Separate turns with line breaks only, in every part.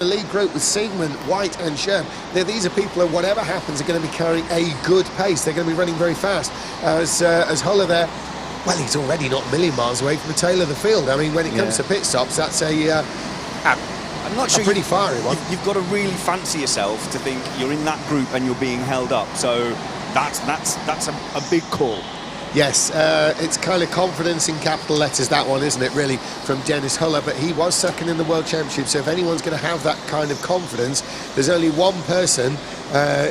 the lead group with Siegmund, White and Scherb. These are people who, whatever happens, are going to be carrying a good pace. They're going to be running very fast. As Huller there, well, he's already not a million miles away from the tail of the field. I mean, when it comes to pit stops, that's
I'm not sure.
A pretty fiery one.
You've got to really fancy yourself to think you're in that group and you're being held up. So that's a big call.
Yes, it's kind of confidence in capital letters, that one, isn't it, really, from Dennis Huller. But he was second in the World Championship, so if anyone's going to have that kind of confidence, there's only one person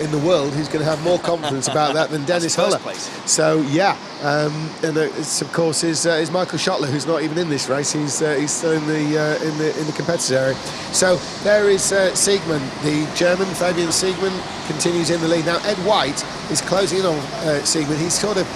in the world who's going to have more confidence about that than Dennis Huller. So, yeah, and it's, of course, is Michael Schottler, who's not even in this race. He's still in the competitors area. So there is Siegmund, the German, Fabian Siegmund, continues in the lead. Now, Ed White is closing in on Siegmund. He's sort of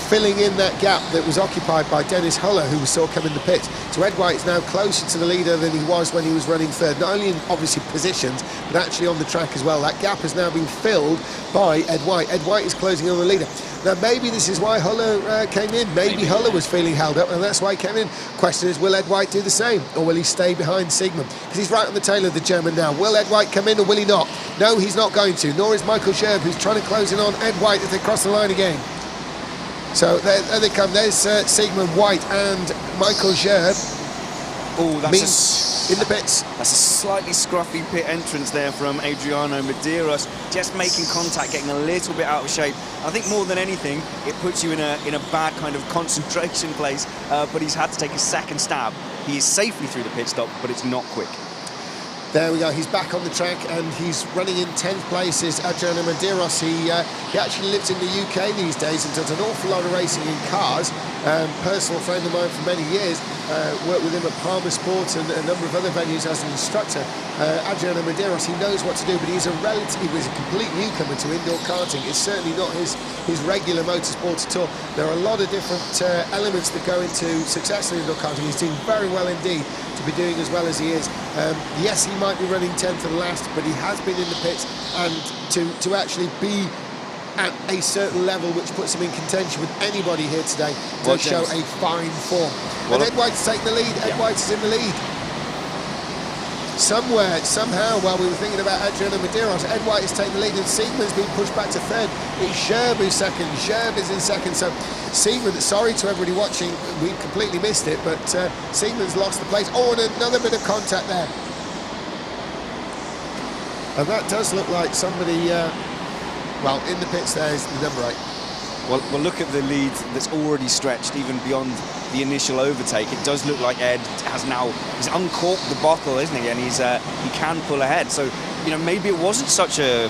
filling in that gap that was occupied by Dennis Huller, who we saw come in the pit. So Ed White is now closer to the leader than he was when he was running third, not only in obviously positions, but actually on the track as well. That gap has now been filled by Ed White. Ed White is closing on the leader. Now, maybe this is why Huller came in. Maybe Huller was feeling held up, and that's why he came in. Question is, will Ed White do the same, or will he stay behind Siegmund? Because he's right on the tail of the German now. Will Ed White come in, or will he not? No, he's not going to, nor is Michael Scherb, who's trying to close in on Ed White as they cross the line again. So there they come. There's Siegmund, White and Michael Scherb.
Oh, that's
in the pits.
That's a slightly scruffy pit entrance there from Adriano Medeiros, just making contact, getting a little bit out of shape. I think more than anything, it puts you in a bad kind of concentration place, but he's had to take a second stab. He is safely through the pit stop, but it's not quick.
There we go, he's back on the track and he's running in 10th place. Is Adriano Medeiros. He actually lives in the UK these days and does an awful lot of racing in cars. Personal friend of mine for many years, worked with him at Palmer Sports and a number of other venues as an instructor. Adriano Medeiros, he knows what to do, but he was a complete newcomer to indoor karting. It's certainly not his regular motorsport at all. There are a lot of different elements that go into success in indoor karting. He's doing very well indeed to be doing as well as he is. Yes, he might be running 10th and last, but he has been in the pits, and to actually be at a certain level which puts him in contention with anybody here today does show a fine form. And Ed White's taking the lead. Ed White is in the lead. Somewhere, somehow, while we were thinking about Adriano Medeiros, Ed White is taking the lead and Siegmund's been pushed back to third. It's Scherb who's second. Scherb is in second. So Siegmund, sorry to everybody watching, we completely missed it, but Siegmund's lost the place. Oh, and another bit of contact there. And that does look like somebody, well, in the pits there is the number 8.
Well, look at the lead that's already stretched even beyond the initial overtake. It does look like Ed he's uncorked the bottle, isn't he? And he can pull ahead. So, you know, maybe it wasn't such a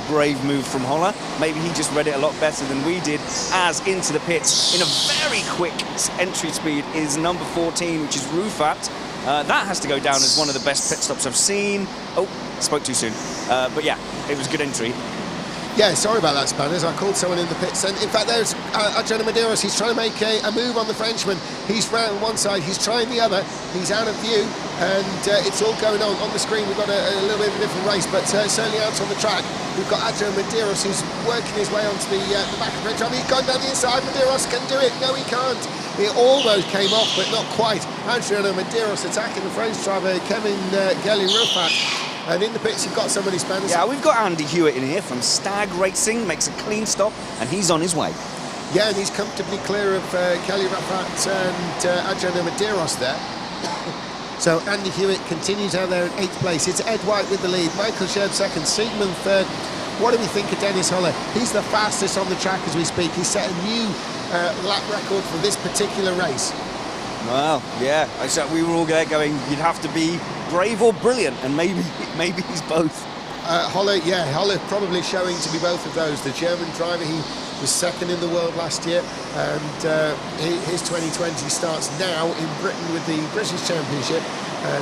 brave move from Holler. Maybe he just read it a lot better than we did. As into the pits in a very quick entry speed is number 14, which is Rufat. That has to go down as one of the best pit stops I've seen. Oh, spoke too soon. But yeah, it was a good entry.
Yeah, sorry about that, Spanners. I called someone in the pits. And in fact, there's Adriano Medeiros. He's trying to make a move on the Frenchman. He's round one side, he's trying the other. He's out of view, and it's all going on. On the screen, we've got a little bit of a different race, but certainly out on the track, we've got Adriano Medeiros, who's working his way onto the back of the French. I mean, he's gone down the inside. Medeiros can do it. No, he can't. It almost came off, but not quite. Adriano Medeiros attacking the French driver, Kevin Gelly-Rufat. And in the pits, you've got somebody, Spanish.
Yeah, we've got Andy Hewitt in here from Stag Racing, makes a clean stop, and he's on his way.
Yeah, and he's comfortably clear of Kelly Rafat and Adriano Medeiros there. So Andy Hewitt continues out there in 8th place. It's Ed White with the lead, Michael Scherb second, Siegmund third. What do we think of Dennis Huller? He's the fastest on the track as we speak. He's set a new lap record for this particular race.
Well, yeah, we were all there going, you'd have to be brave or brilliant, and maybe he's both.
Holler, yeah, Holler probably showing to be both of those. The German driver, he was second in the world last year, and his 2020 starts now in Britain with the British Championship.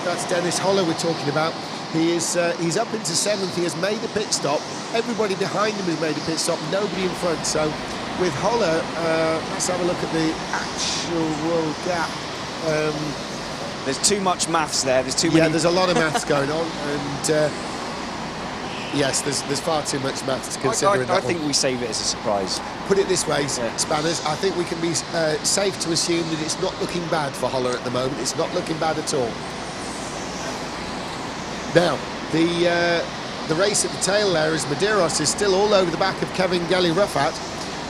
That's Dennis Holler we're talking about. He's up into 7th. He has made a pit stop. Everybody behind him has made a pit stop. Nobody in front. So with Holler, let's have a look at the actual world gap.
There's too much maths there. There's too many.
Yeah, there's a lot of maths going on, and yes, there's far too much maths to consider.
I think we save it as a surprise.
Put it this way, Spanners, I think we can be safe to assume that it's not looking bad for Holler at the moment. It's not looking bad at all. Now, The race at the tail there is Medeiros is still all over the back of Kevin Gelly-Ruffat,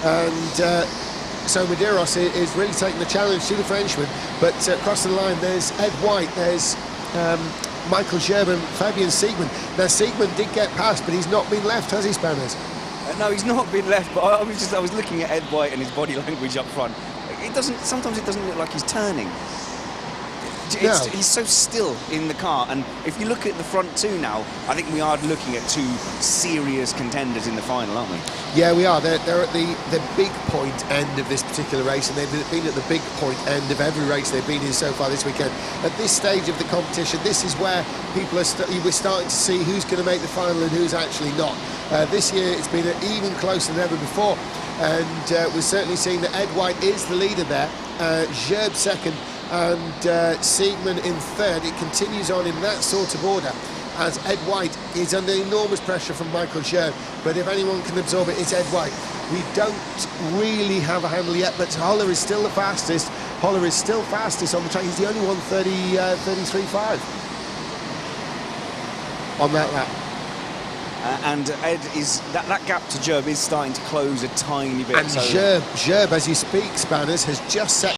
and so Medeiros is really taking the challenge to the Frenchman. But across the line there's Ed White, there's Michael Gerb and Fabian Siegmann. Now Siegmann did get past, but he's not been left, has he, Spanners?
No, he's not been left, but I was looking at Ed White and his body language up front. Sometimes it doesn't look like he's turning.
No.
He's so still in the car, and if you look at the front two now, I think we are looking at two serious contenders in the final, aren't we?
Yeah, we are. They're at the big point end of this particular race, and they've been at the big point end of every race they've been in so far this weekend. At this stage of the competition, this is where people are we're starting to see who's going to make the final and who's actually not. This year it's been even closer than ever before, and we're certainly seeing that Ed White is the leader there, Gerb second, and Siegmann in third. It continues on in that sort of order, as Ed White is under enormous pressure from Michael Gerb, but if anyone can absorb it, it's Ed White. We don't really have a handle yet, but Holler is still the fastest. Holler is still fastest on the track. He's the only one 33.5 on that lap.
And Ed is that gap to Gerb is starting to close a tiny bit.
And Gerb, as you speak, Spanners, has just set